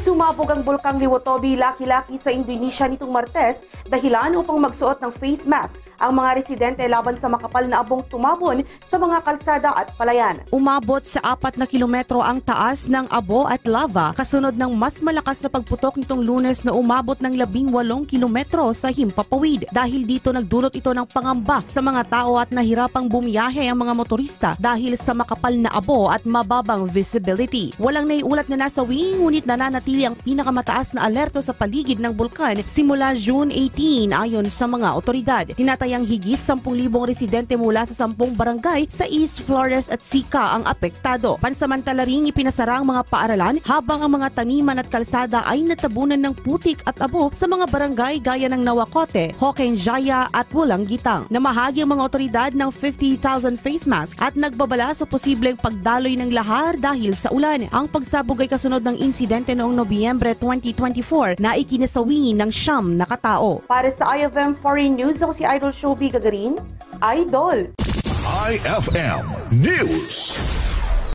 Sumabog ang bulkang Liwotobi, Laki-Laki sa Indonesia nitong Martes dahilan upang magsuot ng face mask ang mga residente laban sa makapal na abong tumabon sa mga kalsada at palayan. Umabot sa 4 na kilometro ang taas ng abo at lava kasunod ng mas malakas na pagputok nitong Lunes na umabot ng 18 kilometro sa Himpapawid. Dahil dito nagdulot ito ng pangamba sa mga tao at nahirapang bumiyahe ang mga motorista dahil sa makapal na abo at mababang visibility. Walang naiulat na nasawi ngunit nananatili ang pinakamataas na alerto sa paligid ng bulkan simula June 18 ayon sa mga otoridad. Tinatayang higit 10,000 residente mula sa 10 barangay sa East Flores at Sica ang apektado. Pansamantala ring ipinasara ang mga paaralan habang ang mga taniman at kalsada ay natabunan ng putik at abo sa mga barangay gaya ng Nawakote, Hokenjaya at Wulanggitang. Namahagi ang mga otoridad ng 50,000 face mask at nagbabala sa posibleng pagdaloy ng lahar dahil sa ulan. Ang pagsabog ay kasunod ng insidente noong Nobyembre 2024 na ikinasawi ng 9 na katao. Para sa IFM Foreign News, ako si Idol Shobi Gagarin, Idol. IFM News.